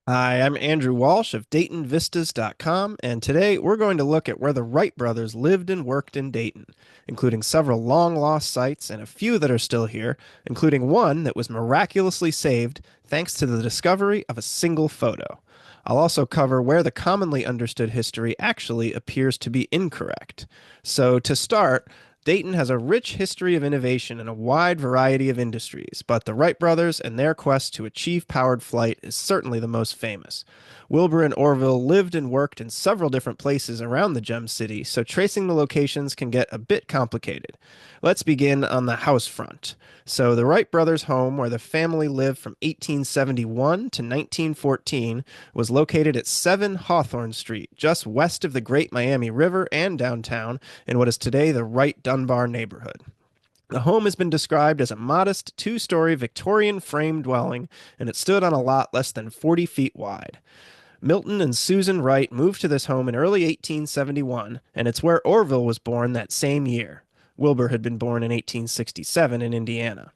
Hi, I'm Andrew Walsh of DaytonVistas.com, and today we're going to look at where the Wright brothers lived and worked in Dayton, including several long-lost sites and a few that are still here, including one that was miraculously saved thanks to the discovery of a single photo. I'll also cover where the commonly understood history actually appears to be incorrect. So, to start, Dayton has a rich history of innovation in a wide variety of industries, but the Wright brothers and their quest to achieve powered flight is certainly the most famous. Wilbur and Orville lived and worked in several different places around the Gem City, so tracing the locations can get a bit complicated. Let's begin on the house front. So, the Wright brothers' home, where the family lived from 1871 to 1914, was located at 7 Hawthorn Street, just west of the Great Miami River and downtown, in what is today the Wright Dunbar neighborhood. The home has been described as a modest two-story Victorian frame dwelling, and it stood on a lot less than 40 feet wide. Milton and Susan Wright moved to this home in early 1871, and it's where Orville was born that same year. Wilbur had been born in 1867 in Indiana,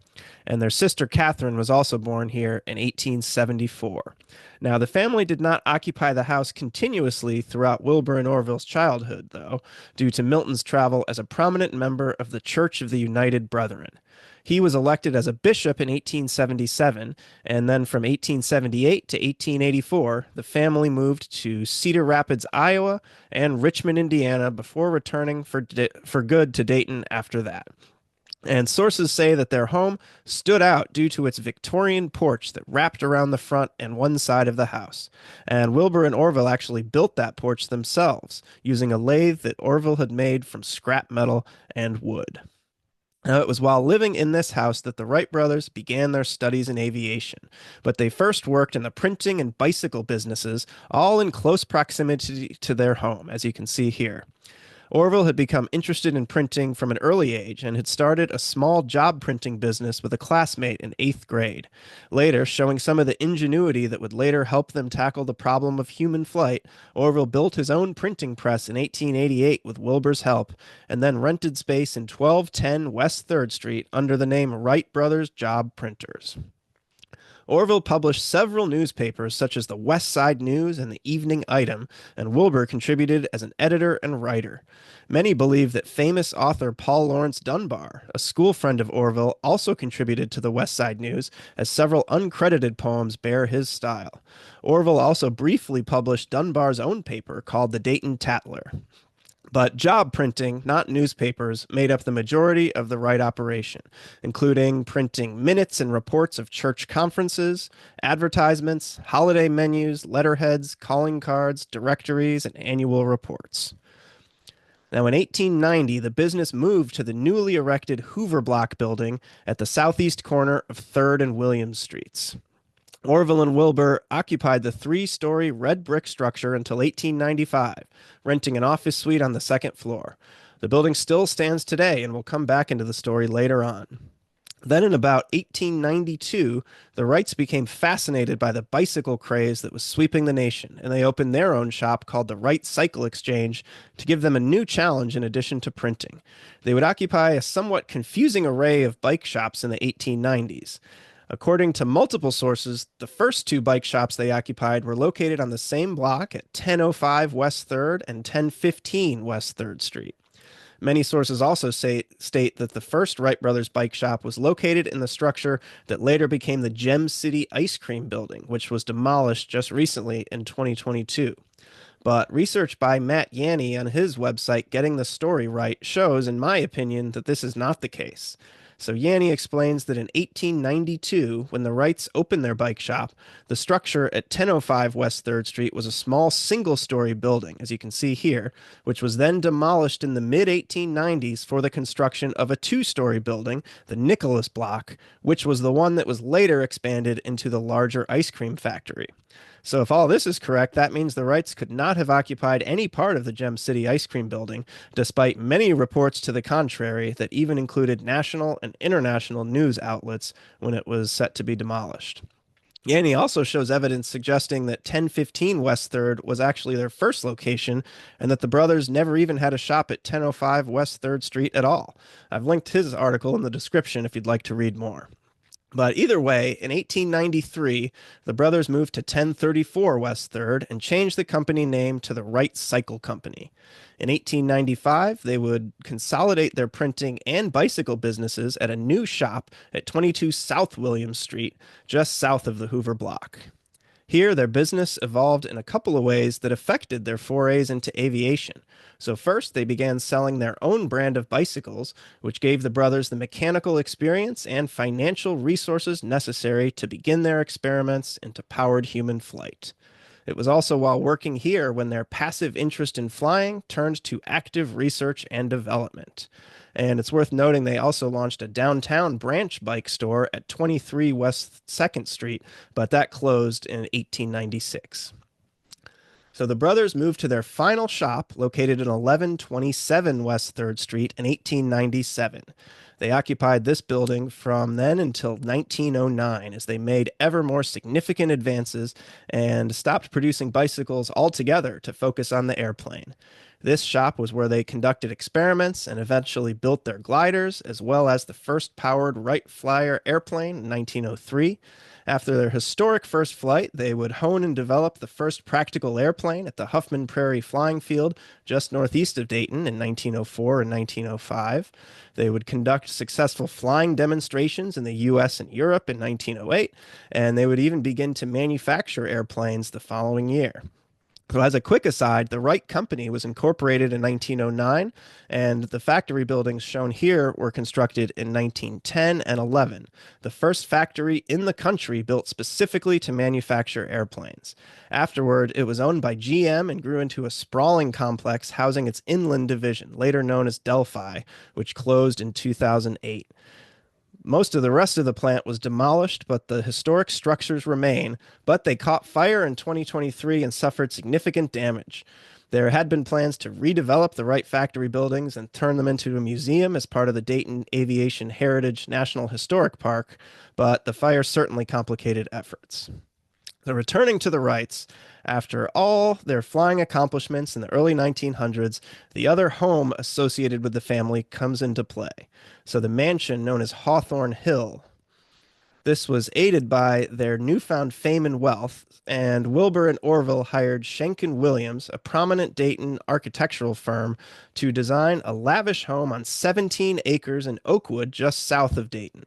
and their sister Catherine was also born here in 1874. Now, the family did not occupy the house continuously throughout Wilbur and Orville's childhood, though, due to Milton's travel as a prominent member of the Church of the United Brethren. He was elected as a bishop in 1877, and then from 1878 to 1884, the family moved to Cedar Rapids, Iowa, and Richmond, Indiana, before returning for good to Dayton after that. And sources say that their home stood out due to its Victorian porch that wrapped around the front and one side of the house. And Wilbur and Orville actually built that porch themselves, using a lathe that Orville had made from scrap metal and wood. Now, it was while living in this house that the Wright brothers began their studies in aviation, but they first worked in the printing and bicycle businesses, all in close proximity to their home, as you can see here. Orville had become interested in printing from an early age and had started a small job printing business with a classmate in 8th grade. Later, showing some of the ingenuity that would later help them tackle the problem of human flight, Orville built his own printing press in 1888 with Wilbur's help, and then rented space in 1210 West 3rd Street under the name Wright Brothers Job Printers. Orville published several newspapers such as the West Side News and the Evening Item, and Wilbur contributed as an editor and writer. Many believe that famous author Paul Laurence Dunbar, a school friend of Orville, also contributed to the West Side News, as several uncredited poems bear his style. Orville also briefly published Dunbar's own paper called the Dayton Tatler. But job printing, not newspapers, made up the majority of the Wright operation, including printing minutes and reports of church conferences, advertisements, holiday menus, letterheads, calling cards, directories, and annual reports. Now, in 1890, the business moved to the newly erected Hoover Block building at the southeast corner of 3rd and Williams Streets. Orville and Wilbur occupied the three-story red brick structure until 1895, renting an office suite on the second floor. The building still stands today and will come back into the story later on. Then in about 1892, the Wrights became fascinated by the bicycle craze that was sweeping the nation, and they opened their own shop called the Wright Cycle Exchange to give them a new challenge in addition to printing. They would occupy a somewhat confusing array of bike shops in the 1890s. According to multiple sources, the first two bike shops they occupied were located on the same block at 1005 West 3rd and 1015 West 3rd Street. Many sources also state that the first Wright Brothers bike shop was located in the structure that later became the Gem City Ice Cream Building, which was demolished just recently in 2022. But research by Matt Yanni on his website, Getting the Story Right, shows, in my opinion, that this is not the case. So Yanni explains that in 1892, when the Wrights opened their bike shop, the structure at 1005 West 3rd Street was a small single-story building, as you can see here, which was then demolished in the mid-1890s for the construction of a two-story building, the Nicholas Block, which was the one that was later expanded into the larger ice cream factory. So if all this is correct, that means the Wrights could not have occupied any part of the Gem City ice cream building, despite many reports to the contrary that even included national and international news outlets when it was set to be demolished. Yanni also shows evidence suggesting that 1015 West 3rd was actually their first location and that the brothers never even had a shop at 1005 West 3rd Street at all. I've linked his article in the description if you'd like to read more. But either way, in 1893, the brothers moved to 1034 West 3rd and changed the company name to the Wright Cycle Company. In 1895, they would consolidate their printing and bicycle businesses at a new shop at 22 South William Street, just south of the Hoover Block. Here, their business evolved in a couple of ways that affected their forays into aviation. So, first, they began selling their own brand of bicycles, which gave the brothers the mechanical experience and financial resources necessary to begin their experiments into powered human flight. It was also while working here when their passive interest in flying turned to active research and development. And it's worth noting they also launched a downtown branch bike store at 23 West 2nd Street, but that closed in 1896. So the brothers moved to their final shop, located in 1127 West 3rd Street, in 1897. They occupied this building from then until 1909 as they made ever more significant advances and stopped producing bicycles altogether to focus on the airplane. This shop was where they conducted experiments and eventually built their gliders, as well as the first powered Wright Flyer airplane in 1903. After their historic first flight, they would hone and develop the first practical airplane at the Huffman Prairie Flying Field just northeast of Dayton in 1904 and 1905. They would conduct successful flying demonstrations in the US and Europe in 1908, and they would even begin to manufacture airplanes the following year. So, as a quick aside, the Wright Company was incorporated in 1909, and the factory buildings shown here were constructed in 1910 and 11, the first factory in the country built specifically to manufacture airplanes. Afterward, it was owned by GM and grew into a sprawling complex housing its inland division, later known as Delphi, which closed in 2008. Most of the rest of the plant was demolished, but the historic structures remain. But they caught fire in 2023 and suffered significant damage. There had been plans to redevelop the Wright factory buildings and turn them into a museum as part of the Dayton Aviation Heritage National Historic Park, but the fire certainly complicated efforts. So returning to the Wrights, after all their flying accomplishments in the early 1900s, the other home associated with the family comes into play. So the mansion known as Hawthorn Hill. This was aided by their newfound fame and wealth, and Wilbur and Orville hired Schenck and Williams, a prominent Dayton architectural firm, to design a lavish home on 17 acres in Oakwood just south of Dayton.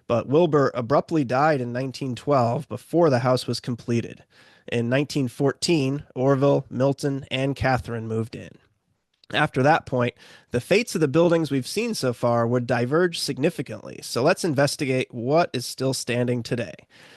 But Wilbur abruptly died in 1912 before the house was completed. In 1914, Orville, Milton, and Catherine moved in. After that point, the fates of the buildings we've seen so far would diverge significantly, so let's investigate what is still standing today.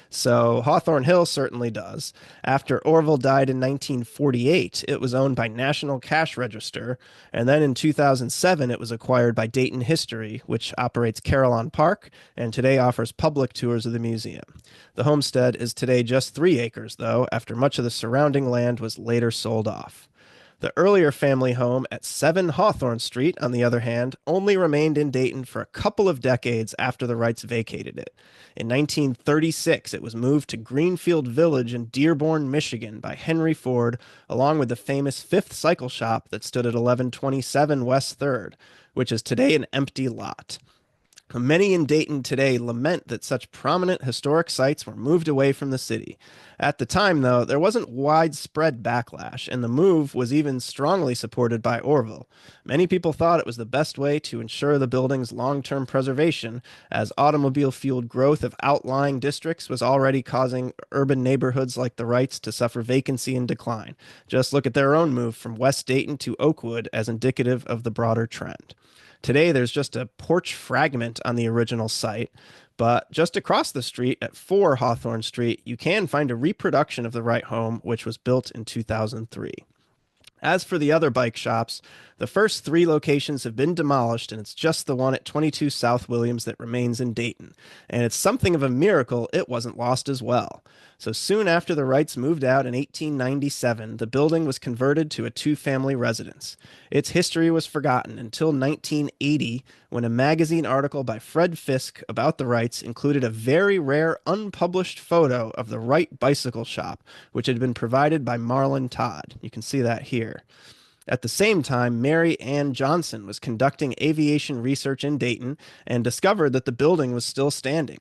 So Hawthorn Hill certainly does. After Orville died in 1948, it was owned by National Cash Register, and then in 2007 it was acquired by Dayton History, which operates Carillon Park and today offers public tours of the museum. The homestead is today just 3 acres, though, after much of the surrounding land was later sold off. The earlier family home at 7 Hawthorne Street, on the other hand, only remained in Dayton for a couple of decades after the Wrights vacated it. In 1936, it was moved to Greenfield Village in Dearborn, Michigan by Henry Ford, along with the famous Fifth Cycle Shop that stood at 1127 West 3rd, which is today an empty lot. Many in Dayton today lament that such prominent historic sites were moved away from the city. At the time, though, there wasn't widespread backlash, and the move was even strongly supported by Orville. Many people thought it was the best way to ensure the building's long-term preservation, as automobile-fueled growth of outlying districts was already causing urban neighborhoods like the Wrights to suffer vacancy and decline. Just look at their own move from West Dayton to Oakwood as indicative of the broader trend. Today, there's just a porch fragment on the original site, but just across the street at 4 Hawthorne Street, you can find a reproduction of the Wright home, which was built in 2003. As for the other bike shops, the first 3 locations have been demolished, and it's just the one at 22 South Williams that remains in Dayton. And it's something of a miracle it wasn't lost as well. So soon after the Wrights moved out in 1897, the building was converted to a 2-family residence. Its history was forgotten until 1980, when a magazine article by Fred Fisk about the Wrights included a very rare unpublished photo of the Wright bicycle shop, which had been provided by Marlon Todd. You can see that here. At the same time, Mary Ann Johnson was conducting aviation research in Dayton and discovered that the building was still standing.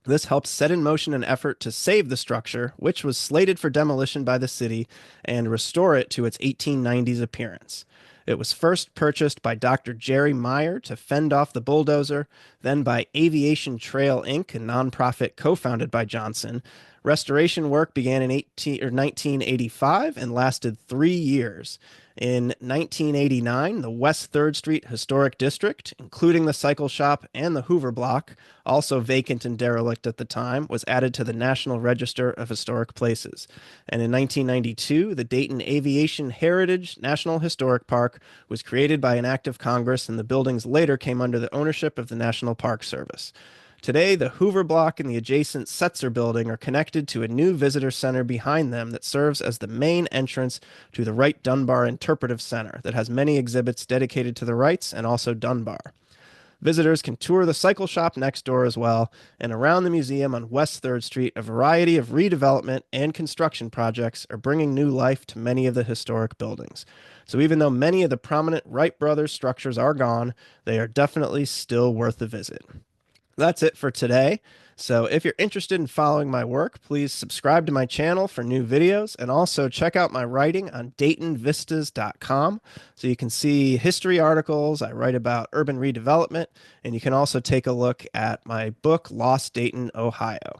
This helped set in motion an effort to save the structure, which was slated for demolition by the city, and restore it to its 1890s appearance. It was first purchased by Dr. Jerry Meyer to fend off the bulldozer, then by Aviation Trail Inc., a nonprofit co-founded by Johnson. Restoration work began in 1985 and lasted 3 years. In 1989, the West 3rd Street Historic District, including the Cycle Shop and the Hoover Block, also vacant and derelict at the time, was added to the National Register of Historic Places. And in 1992, the Dayton Aviation Heritage National Historic Park was created by an act of Congress, and the buildings later came under the ownership of the National Park Service. Today, the Hoover Block and the adjacent Setzer building are connected to a new visitor center behind them that serves as the main entrance to the Wright Dunbar Interpretive Center that has many exhibits dedicated to the Wrights and also Dunbar. Visitors can tour the cycle shop next door as well, and around the museum on West 3rd Street, a variety of redevelopment and construction projects are bringing new life to many of the historic buildings. So even though many of the prominent Wright Brothers structures are gone, they are definitely still worth a visit. That's it for today. So if you're interested in following my work, please subscribe to my channel for new videos, and also check out my writing on DaytonVistas.com so you can see history articles. I write about urban redevelopment, and you can also take a look at my book, Lost Dayton, Ohio.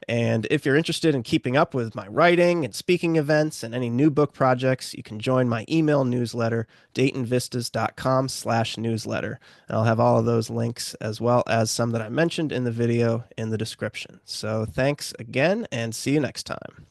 And if you're interested in keeping up with my writing and speaking events and any new book projects, you can join my email newsletter, DaytonVistas.com/newsletter. And I'll have all of those links as well as some that I mentioned in the video in the description. So thanks again, and see you next time.